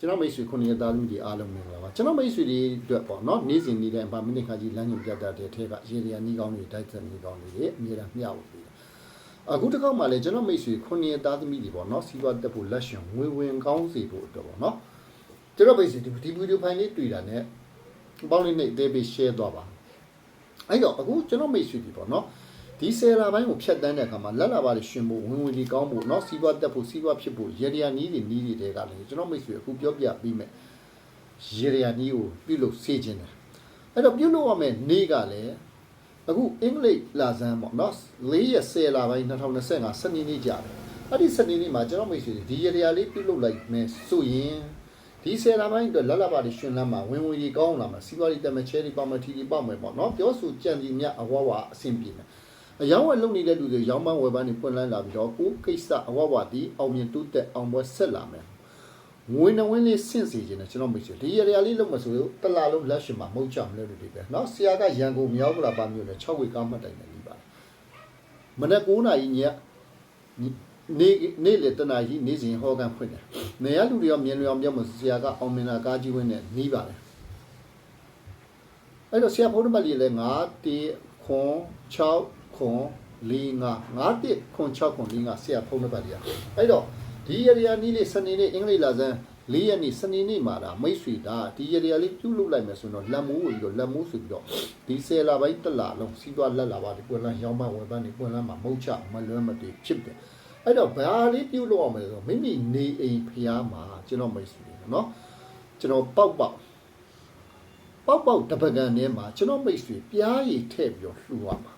ကျွန်တော်မိတ်ဆွေ9ရက်သားသမီးတွေအားလုံးမင်္ဂလာပါကျွန်တော်မိတ်ဆွေတွေအတွက်ပေါ့နော်နေ့စဉ်နေ့တိုင်းဗာမိနစ်ခါကြီးလမ်းညွှန်ပြတတ်တဲ့ထဲကရေဒီယာနီးကောင်းတွေတိုက်သက်နီးကောင်းတွေအမြဲတမ်းမျှဝေပေးတယ်အခုတစ်ခေါက်မှလည်းကျွန်တော်မိတ်ဆွေ9ရက်သားသမီးတွေပေါ့နော်စီးပွားတက်ဖို့လက်ရှင်ငွေဝင်ကောင်းစေဖို့အတွက်ပေါ့နော်ကျွန်တော်မိတ်ဆွေဒီဗီဒီယိုဖိုင်လေးတွေ့တာနဲ့ပေါင်းလေးနဲ့အသေးပေး share သွားပါအဲ့တော့အခုကျွန်တော်မိတ်ဆွေတွေပေါ့နော်ဒီဆယ်လာပိုင်းကိုဖြတ်တန်းတဲ့အခါမှာလက်လာပါတွေရှင်ဖို့ဝင်တွေကောင်းဖို့เนาะစီးပွားတက်ဖို့စီးပွားဖြစ်ဖို့ရေဒီယာနီးတွေကလည်းကျွန်တော်မိတ်ဆွေအခုပြောပြပြီးမယ်ရေဒီယာနီးကိုပြုလုပ်စေခြင်းတယ်အဲ့တော့ပြုလုပ်ရမယ်နေ့ကလည်းအခုအင်္ဂလိပ်လာဇန်ပေါ့เนาะ4ရက်10လပိုင်း2025စနေနေ့ကြာတယ်အဲ့ဒီစနေနေ့မှာကျွန်တော်မိတ်ဆွေဒီရေဒီယာလေးပြုလုပ်လိုက်မယ်ဆိုရင်ဒီဆယ်လာပိုင်းအတွက်လက်လာပါတွေရှင်လမ်းမှာဝင်တွေကောင်းလာမှာစီးပွားရေးတက်မယ်ချဲတွေပေါက်မယ်ထီတွေပေါက်မယ်ပေါ့เนาะပြောဆိုကြံစီမြအဝဝအဆင်ပြေမယ်အယောင်းဝယ်လုပ်နေတဲ့လူတွေရောင်းပန်းဝယ်ပန်းတွေပွင့်လန်းလာပြီးတော့ကိုကိစ္စအဝဝတီအောင်မြင်တိုးတက်အောင်ပွဲဆက်လာမယ်ငွေနှဝင်းလေးဆင့်စီခြင်းနဲ့ကျွန်တော်မိတ်ဆွေဒီရရလေးလုပ်မှဆိုလို့တလာလုံးလက်ရှင်မှာမဟုတ်ကြမလဲလို့ဒီပဲเนาะဆရာကရန်ကုန်မြောက်ကလာပါမျိုးနဲ့6ဝေကားမှတ်တိုင်နေပြီပါမနေ့9နာရီညနေ့လေတနာရီနေ့စဉ်ဟောကန်ဖွင့်တယ်နေရလူတွေရောမြင်လျောင်ပြောမှဆရာကအောင်မြင်လာကားကြီးဝင်းနဲ့နီးပါတယ်အဲ့တော့ဆရာဖုန်းနံပါတ်လေးလည်း9 6 ခွန်4 5 1ခွန်6ခွန်4 5ဆရာဖုန်းနံပါတ်လေးအဲ့တော့ဒီရရနီးလေးစနေနေ့အင်္ဂလိပ်လာဇန်4ရက်နေ့စနေနေ့မှာဒါမိတ်ဆွေဒါဒီရရလေးပြုလုပ်လိုက်မယ်ဆိုတော့လက်မိုးပြီးတော့လက်မိုးဆိုပြီးတော့ဒီဆယ်လာပိုင်းတက်လာလုံးစီးသွားလက်လာပါဒီပွင့်လန်းရောင်းမဝယ်ပန်းဒီပွင့်လန်းမှာမုတ်ချမလွမ်းမတည်ဖြစ်တယ်အဲ့တော့ဘာလေးပြုလုပ်အောင်လဲဆိုတော့မိမိနေအိမ်ဖျားမှာကျွန်တော်မိတ်ဆွေနော်ကျွန်တော်ပေါက်တပကံထဲမှာကျွန်တော်မိတ်ဆွေပြားရည်ထည့်ပြီးတော့လှူရမှာ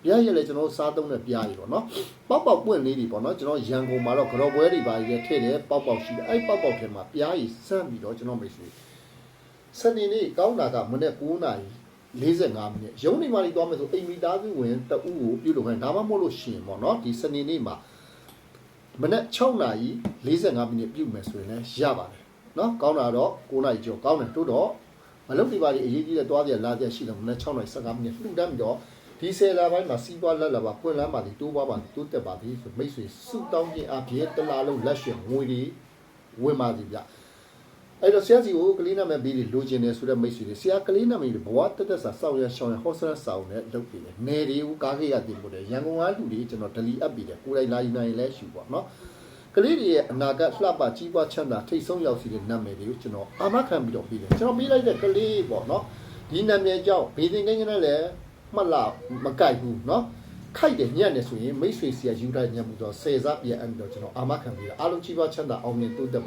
ပြားရည်လည်းကျွန်တော်စားသုံးတဲ့ပြားရည်ပေါ့နော်ပေါက်ပွင့်လေးတွေပေါ့နော်ကျွန်တော်ရန်ကုန်မှာတော့ကြော်ပွဲတွေပါရထည့်တယ်ပေါက်ရှိတယ်အဲ့ပေါက်ထဲမှာပြားရည်စမ်းပြီးတော့ကျွန်တော်မိတ်ဆွေစနေနေ့ကောင်းတာကမနေ့9နာရီ45မိနစ်ရုံးနေမှလေးသွားမယ်ဆိုအိမ်မီသားစုဝင်တအုပ်ကိုပြုလုပ်ခိုင်းဒါမှမဟုတ်လို့ရှင်ပေါ့နော်ဒီစနေနေ့မှာမနေ့6နာရီ45မိနစ်ပြုမယ်ဆိုရင်လည်းရပါတယ်နော်ကောင်းတာတော့9နာရီကျော်ကောင်းတယ်တိုးတော့မလုပ်ဒီပါလေးအရေးကြီးတဲ့သွားပြလာပြရှိတယ်မနေ့6နာရီ15မိနစ်လှူဒန်းပြီးတော့ဒီဆယ်လာပိုင်းမှာစီးပွားလက်လာပါပွင့်လန်းပါသည်တိုးပွားပါသည်တိုးတက်ပါသည်ဆိုမိတ်ဆွေစုတောင်းခြင်းအပြင်တလာလုံးလက်ရှင်ငွေတွေဝင်ပါသည်ဗျအဲ့တော့ဆရာကြီးကိုကလေးနာမည်ပြီးလိုချင်တယ်ဆိုတဲ့မိတ်ဆွေတွေဆရာကလေးနာမည်ဘဝတက်စာစောက်ရရှောင်းရဟောဆရာဆောင်နဲ့လုပ်ပြီးတယ်နယ်တွေကိုကားခေရတင်ပို့တယ်ရန်ကုန်ကလူတွေကျွန်တော်ဒလီအပ်ပြီးတယ်ကိုယ်တိုင်လာယူနိုင်လဲရှူပေါ့နော်ကလေးတွေရဲ့အနာဂတ်လှပကြီးပွားချမ်းသာထိတ်ဆုံးရောက်စီတဲ့နာမည်တွေကိုကျွန်တော်အာမခံပြီးတော့ပြီးတယ်ကျွန်တော်ပြီးလိုက်တဲ့ကလေးပေါ့နော်ဒီနာမည်ကြောင့်ဘေးတင်ကိန်းကလေးလည်းမှတ်လာမကြိုက်ဘူးเนาะခိုက်တယ်ညံ့တယ်ဆိုရင်မိတ်ဆွေဆရာယူထားညံ့မှုတော့10စားပြန်အပ်ပြီးတော့ကျွန်တော်အာမခံပြီးတာအားလုံးကြီးပွားချမ်းသာအောင်မြင်တိုးတက်